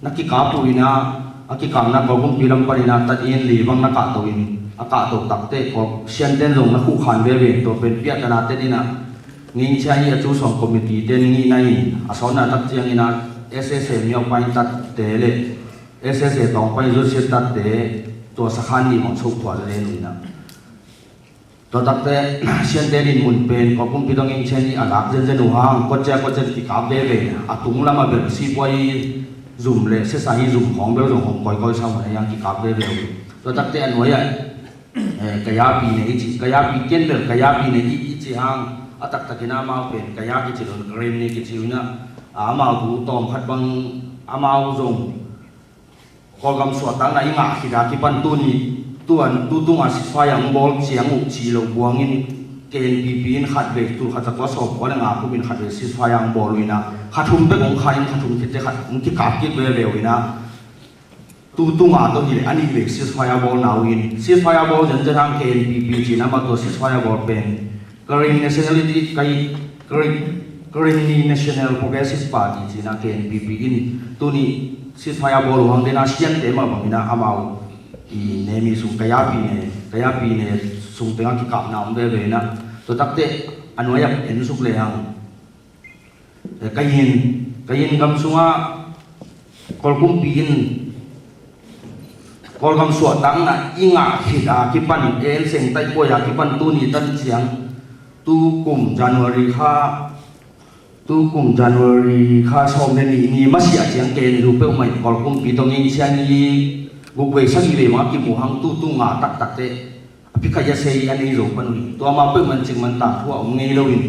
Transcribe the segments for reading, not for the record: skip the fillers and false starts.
nakikapuina akikam na kogum pilam parina tat in libang nakatoin akato takte ko sianten rong na khu khan ve to pen pia kana te dina ngin chai a chu song committee ten ngi nai asona tak chiang ina SSA miao pai tat te le SSA tong pai zo se tat te to sakhan ni mong chuk thwa le ni na to takte sianten in mun pen kogum pilong in chai alak jen jen hang ko cha ki ka ve atung lama be si poi zoom le se sai zoom hong be zoom hong koi sam ne yang ki ka ve to takte an wa ya kaya pi ne chi kaya pi ken le kaya pi ne i chi hang atak takina mau pen kaya ki chilon rem ni ki chiuna amau du tom khat bang amau zong kolgam so tang na inga khida ki pan tu ni tuan tu tu ma si fa yang bol chiang u chi lo buangin ken pi pin khat ve tu khat ko so ko nga ku bin khat ve si fa yang bol wina khathum be gong khain khathum ki te khat ki kap ki ve ve wina tu tu nga to hi ani ve si fa ya bol na win si fa ya bol jen jen hang ken pi pi chi na ma to si fa ya bol pen Kering nationality kai kering national progressive party sina KNPP in tuni sismaya bolu hang dena sian tema bangina amau I nemi sung kaya pi ne sung tenga ki kap na umbe be na to takte anwaya en suk le hang kayin gam sunga kolkum pi in kolgam suat tang na inga khida ki pan el seng tai po ya ki pan tuni tan chiang tu kum January kha som ne ni masia chiang ken ru pe mai kol kum pi tong in sian ni gu we sang le ma ki mu hang tu nga tak te phikaya sei ani ro pan ni to ma pe man ching man ta thua ong ngei lo in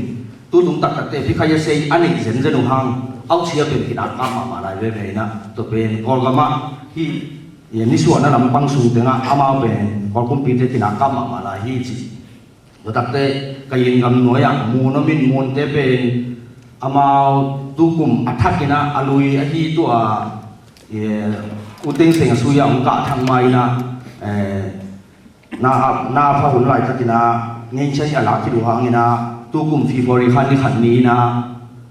tu tung tak te phikaya sei ani zen zen hang au chia pe ki na ka ma lai ve na to pen kol ga ma hi ye ni suan na lam pang su te nga ama pen kol kum pi te ki na ka ma lai hi chi to tak te kayin gam noya mu no min mon te pen amau tukum athakina alui ahi to a uteng seng suya ongka thang mai na pha hun lai takina ngin chai ala ki du hangina tukum february khan ni na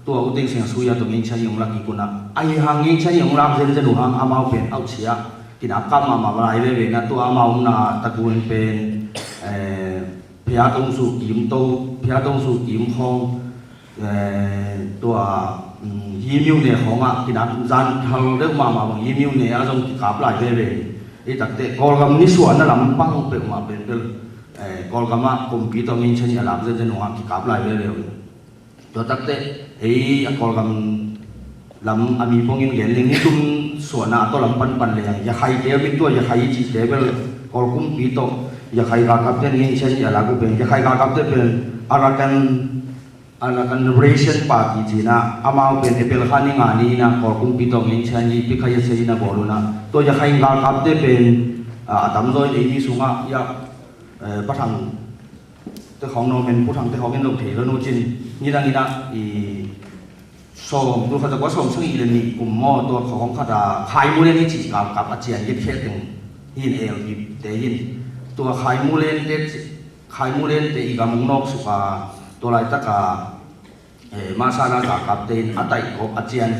to uteng seng suya to ngin chai ong la ki kuna ai hang ngin chai ong la jen jen du hang amau pen au chia kina ka ma lai ve na to amau na takun pen Pia Tông Su Kim Hongตัวยีมิวเนี่ยของอ่ะที่นักจันทร์เรื่องมาบางยีมิวเนี่ยอาจจะขับไล่ไปเลยไอ้ตัดเตะกอลกัมนี่ส่วนนั่นแหละมันปังเป็นมาเป็นกอลกัมอ่ะคอมพิวเตอร์มินชันยาลับเจนหัวที่ขับไล่ไปเลยตัวตัดเตะไอ้กอลกัมลำอามีพงยินเรียนเรื่องนี้ตุ้มส่วนน่ะตัวลำปันเลยอย่าใครเดียวเป็นตัวอย่าใครจีเดียวเป็นกอลกุมพิวเตอร์อย่าใครกากับเจนมินชันยาลับก็เป็นอย่าใครกากับเจนเป็นArakan Liberation Party jina amau pen epel khani ngani na korkum pitong in chani pikaya seina boluna to ya khain ga kapte pen adam zoi ni sunga ya pathang te khong no men puthang te khong en lo the lo no chin ni na I som tu kha ta ko som sang I le ni kum mo to khong kha da khai mu le ni chi ka a chian ye khe ting hin el ki te hin to khai mu len te I ga mong nok su kaตัวไรตะกามาซานาจากกับเตนอัตย์ของอาเจียน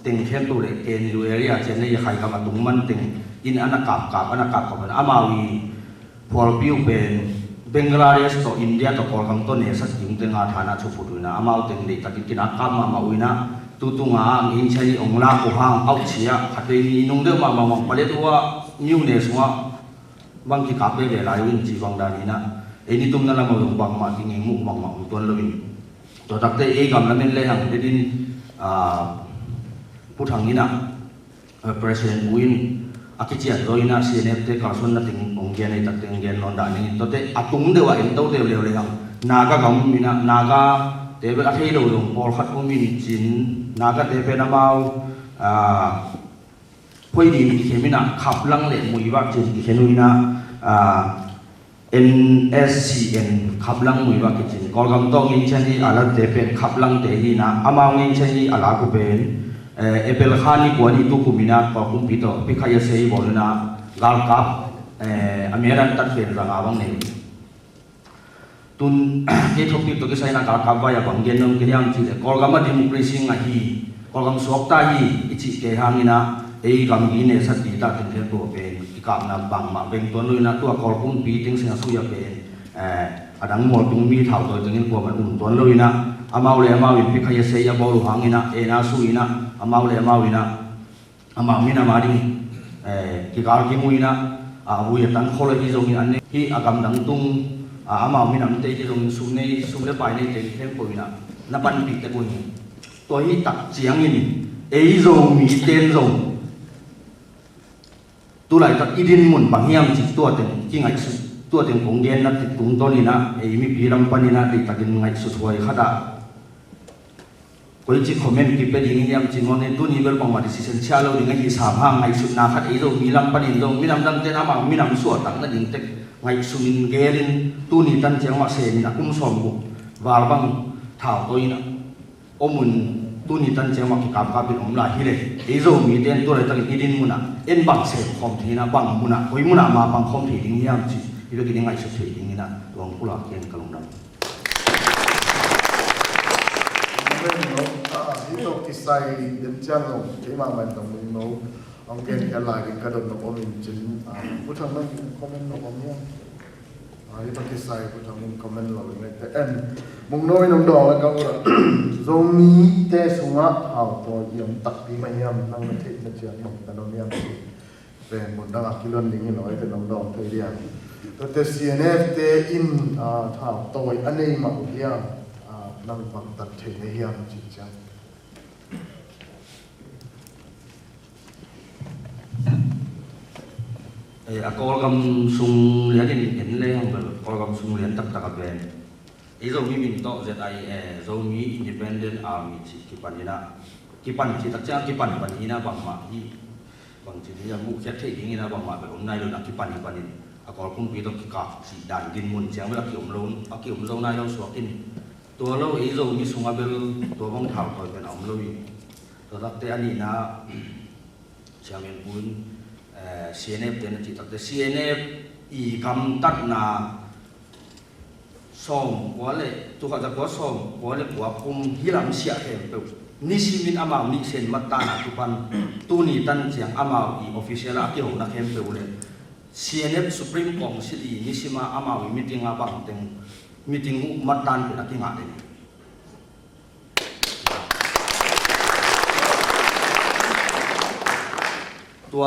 ติงเข้มตัวเล็กเกณฑ์ดูเอริอาเจียนนี่ใครกับมาตุงมันติงอินอนากับมันอามาวีพอลบิวเป็นเบงกลาเดชต่ออินเดียต่อพอลกัมต้นเนี่ยสักยิ่งติงอาฐานะชุบุตรนะอามาติงเด็กตัดกินนักกรรมมาวินะตุงอาอินใช้องลากุฮังเอาเชียขัดเลยนุ่งเดิมมาประเดี๋ยวว่านิวเนสว่าบางทีกับได้เวลาวิ่งจีบังดานีนะini tum na lamang yung bang making mo bang tuan lawin to takte gam namin lehang din puthang ina president win akichia doina CNF te kason na ting onggen ai takte onggen non da ni to te atung dewa in to de lehang naga gam mina naga te be athei lo dong pol khat mo min chin naga te pe na mau phoi di ni khemina khap lang le mui wa chin ki khenuina NSCN ขับลังมวยว่ากิจกอลกำต้องยิงเช่นนี้อาลัดเตเป็นขับลังเตหีนะอามายิงเช่นนี้อาลากุเป็นเอเปลขานี่กว่านี้ตุกุมินาปะคุมพิโตพิขายเสียบอลนะกาลกับอเมริกันตัดเป็นรังอาวังเนี่ยตุนที่ทบพิโตก็ใช้นักกาลกับว่าอย่างบางเย็นนงกิริยังจีกอลกำมาดิโมคราซีงาฮี ก็กำสวกตาฮีอิจิเกหางินะกำอินเนสัตติตาถึงเทนตัวเป็นกิกามนับบังมาเป็นตัวลุยนะตัวกอลคุ้มปีติ้งเสียงสุยเป็นอดังหมดตรงมีเท่าตัวจึงเงินตัวมันตัวลุยนะอามาเลยอามาวินพิขยเสียบอลหังงินะนาสุยนะอามาเลยอามาวินะอามามินะมาดิกิการกิมุยนะวุยตันโคลที่ตรงนี้อันนี้ที่อากำดังตุงอามามินะมันเตยที่ตรงสุนในสุนเลไปในเตยเทมปุยนะนับปันปีตะกุยตัวที่ตักเสียงอินตรงมีเต้นตรงตัวไหลตักอีดินมุนบางเฮียมจิตตัวเต็งที่ไงสุดตัวเต็งของเดียนนัดติดตุงตัวนี้นะมีปีรำปันนี้นะติดตักินไงสุดหวยขดาคนที่คอมเมนต์กิเป็นอย่างนี้จริงวันนี้ตัวนี้เป็นบางวันที่สินเชื่อเราอย่างนี้สามห้างไงสุดนาคัดตรงมีลำปันนี้ตรงมีลำดังเต้นอามามีลำสวดตั้งนั่นยิงเต็กไงสุนินเกลินตัวนี้ตั้งเจียงว่าเซนนะคุ้มสมบุกวาลบังเท่าตัวนี้นะอมุนตัวนี้ตั้งเจียงว่ากิกับกับเป็นอมลายที่เลยตรงมีเต้นตัวอะไรตั้งอีดินมุนะบังเซลคอมทีนะบังมุนะโอยมุนะมาบังคอมทีดิ้งยามจีที่เรากินยังไงสุดที่ดิ้งนี่นะตัวผู้หลักเกณฑ์กลางดำที่ตกที่ใส่เดินจ้างลงที่มาเป็นตรงนี้โน้องเกณฑ์อะไรกันกระโดดลงอมินจินผู้ทำนั่นคอมเมนต์ลงอมเนี่ยที่ตกที่ใส่ผู้ทำคอมเมนต์ลงเลยแต่มุงน้อยน้องดอกแล้วก็โซมีเตสุงะเอาตัวเยี่ยมตักปีไม่ยำนั่งมาเทศเจียงหมดแต่น้องเนี่ยเป็นหมดดังกิโลนึงนี่น้อยแต่น้องดอกเทียนตัวเตซีเนฟเตอินถ้าตัวอันนี้มาอุยานั่งฟังตัดเทในยามจริงจังกอลกำซุงเลี้ยงเห็นเลยของแบบกอลกำซุงเลี้ยงตักกับเป็นเรามีมินโตเซตไอเรามี independent army ที่ปันนี้นะที่ปันที่ตักจ้าที่ปันปันนี้นะบางมาที่บางทีนี่มุกแค่เที่ยงนี้นะบางมาแบบผมนายเราหนักที่ปันนี้ปันนี้กอลคุ้มปีต้องกิกับสีด่านดินมุนเสียงเวลาเกี่ยวมลงเกี่ยวมลงนายเราสวกินตัวเราเรามีสุงอาเบลตัวบางเท่าคอยเป็นอมลุยตัวตักเตอันนี้นะเชียงเมียนปุนCNF เต็นจิตตักเต CNF กำตัดนาส่งหัวเลยตัวเขาจะหัวส่งหัวเลยหัวคุมฮิลำเสียเห็นเปล่านี่สิมินอามามิเซนมัตตานาทุพันตัวนี้ตั้งเสียงอามาofficial อาเกี่ยวนักเห็นเปล่าเลย CNF Supreme Council นี่สิมาอามาวิมิติงอาบังเต็งมิติงมัตตันเป็นนักที่งานเลยตัว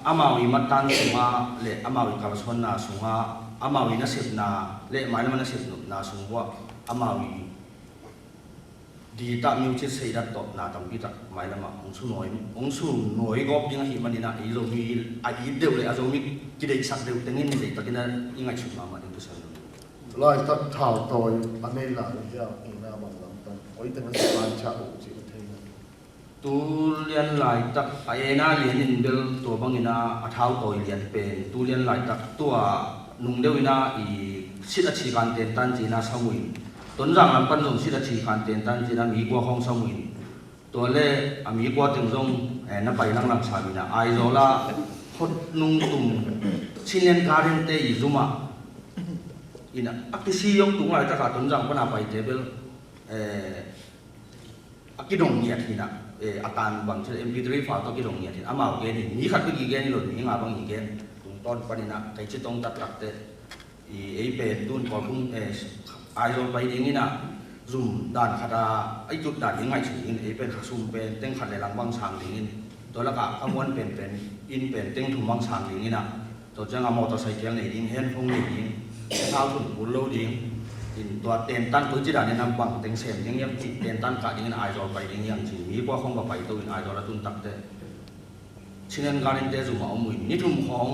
อามาวิมัตตันสุงาเลอามาวิกาลสวนนาสุงาอามาวินัสเซปนาเลหมายมันนัสเซปนาสุงว่าอามาวิดีตามิวจิตเสียดัตโตนาตัมพิตาหมายละมาองสุน้อยก็ยังหิมันนี่นะเรามีอายุเดียวเลยเรามีกิเลสสักเดียวแต่เงี้ยนี่แต่กินนั้นยังไงสุดมามาถึงตัวฉันลอยตัดเท้าตัวอันนี้หลังจากอีน่าบางลำต้นโอ้ยแต่มันสบายชาอุจิตเองตัวเรียนหลายตักไอ้น่าเรียนอินเบลตัวบางอินาเท้าตัวเรียนเป็นตัวเรียนหลายตักตัวนุ่งเดียวอินาสิทธิ์ชีการเต้นตันจีน่าสมุยต้นรังลำปันจงสิทธิ์ชีการเต้นตันจีน่ามีกว่าห้องสมุยตัวเล่มีกว่าถึงจงนับไปนั่งลำชาบินะไอโซล่าฮดนุ่งตุ่มชินเลียนการเรียนเตยซุมาอินะอักษียงตุงหลายตักต้นรังปนาไปเทเบลอักกิดงเงียทีนะอาการบางเช่น MP3 ไฟล์ต้องกิดงเงียทีอามาเกนี่มีขัดไปกี่เกนี่หลุดมีงาบางกี่เกนตุงต้นปนินะใครจะต้องตัดหลักเตเป็นตุนก่อนพุ่งไอโซไปอย่างนี้นะซุ่มด่านขัดไอจุดด่านยังไงถึงเป็นขัดซุ่มเป็นเต็งขัดในหลังบางช่างอย่างนี้ตัวละกะขมวนเป็นอินเป็นเต็งถุงบางช่างอย่างนี้นะตัวจะงามอเตอร์ไซค์ยังไหนดิ้งเฮนพงไหนดิ้งเท้าถุงบุลโลดิ้งตัวเต็นตันตัวจีดานี่นำบังเต็งเสียงยังจิตเต็นตันกะยังไอโซไปยังจีมีกว่าของกับไปตัวไอโซละตุนตักเตชินันการเตจุมาอมุยนี่ทุ่มของ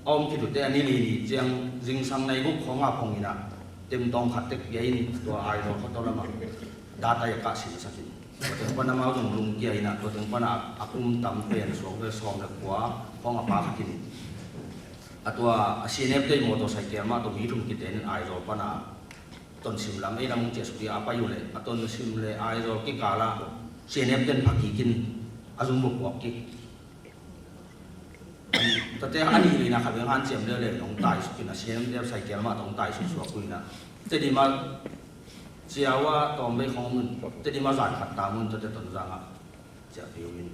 อมคิดดูเตอันนี้ลีเจียงจิงสังในกุ๊กของอาพงอินะเต็มตองขัดเต็กยัยตัวไอโซเขาตัวละมั้งดาตายกะสิสักินตัวปนมาจงลุงเกียนะตัวถึงปนอาคุมตำเป็นสองเรื่องสองเรื่องหัวของอาปากินตัวซีเนฟได้มอเตอร์ไซค์มาตัวมีทุ่มกิเตนไอโซปนาต้นสิมลำไอ้น้ำมุงเจสุริอาไปอยู่เลยต้นสิมเลยไอโซกิกาละเซียนเอฟเดินผักกินอาจุมุกวอกกิแต่แต่อันนี้นะครับยังหันเสียมเลยต้องตายสุกินะเซียนเดียบใส่แก้วมาต้องตายสุดสุดคุยนะแต่ดีมาเจ้าว่าตอนไปของมันแต่ดีมาสายขัดตามันจะต้นรังอ่ะ จะเดียวมิน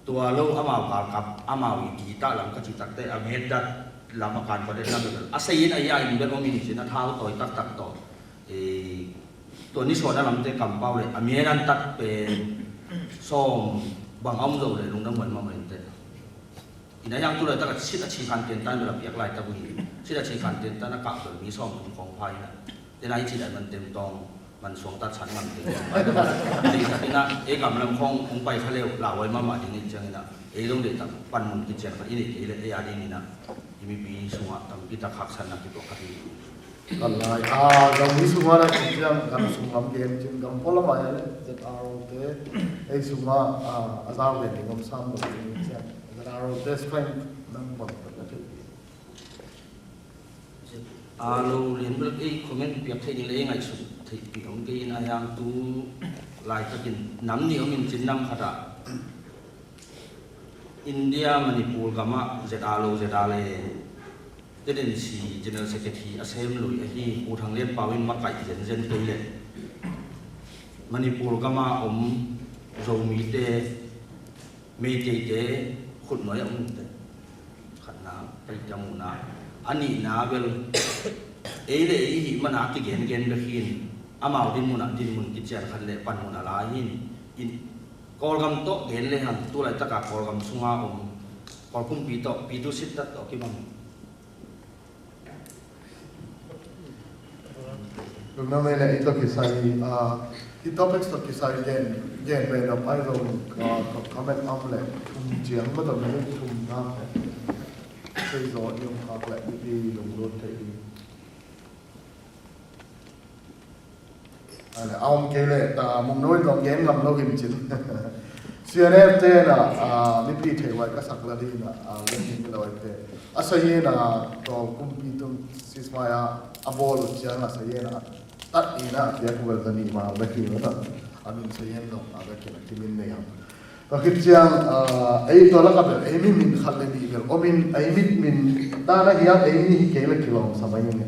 ตัวโลกอามาวกับอามาวอีตาหลังก็จิตักแต่อเมริกาลำการประเด็นนั้นเป็นอาศัยไอ้ยาอินเดียก็มีสินะท้าต่อยตักต่อตัวนี้ส่วนนั้นลำเตะกำเป้าเลยอเมริกันตัดเป็นส้มบางอ้อมโดเลยลงน้ำเหมือนมาเหมือนเตะอีนั้นยังตัวเลยตั้งแต่ชิดอาชีพการเตียนตันเวลาเปียกลายตะบุยชิดอาชีพการเตียนตันนักกะตัวมีส้มของไพ่นะแต่ในที่ไหนมันเต็มตองมันสวงตัดชั้นมันเต็มดีแต่ที่นั่นกำลังคงคงไปทะเลเหล่าไว้มาหมาอย่างนี้จังนะต้องเด็ดตั้งปั่นมันกินเจนอีนี่เลยอาดีนี่นะมีปีสัวตั้งปีตะขักสันนักที่ตัวคดี Allah gam ni sunga na jam kan sungam game jin gam pola ma ya le aro te ei sunga azar le gam sam lo ni jam aro te strength nang bot ta te alo len bel ei comment piak thei ni le ngai su thei pi ong ke in ayang tu lai ta kin nam ni ong in chin nam khata India Manipur gama alo ale den si general secretary asem lui hi u thang len pawin ma kai zen toile Manipur gama zo mi te me te khut noi am te khatna pai jamuna ani na bel le hi mana ki gen be hin amau din mun ki cher khan le pan mun ala hin in kol gam to gen le han tu lai taka kol gam sunga kol pum pi tu sit ta to ki mam Luna me le ito kisai i topics to kisai gen pe na pai ro comment am le jiang ma to me thum na sei zo yong khak le bi lung ro te ale aum ke le ta mum noi dong gen ngam lo him chin CNF te na mi pi thei wai ka sak la di na le ni lo te asai na to kum pi tum sismaya abol chiang asai naตัดอีนะเดี๋ยวกูจะนี่มาแบบนี้นะอามินเสียงลงอาแบบนี้ที่มินเนี่ยก็คิดจังไอ้ตัวละกับไอ้มินขัดเลยดีกันโอมินไอ้มินตาหน้าเหี้ยไอ้นี่เกลี่ยกิโลสมัยนี้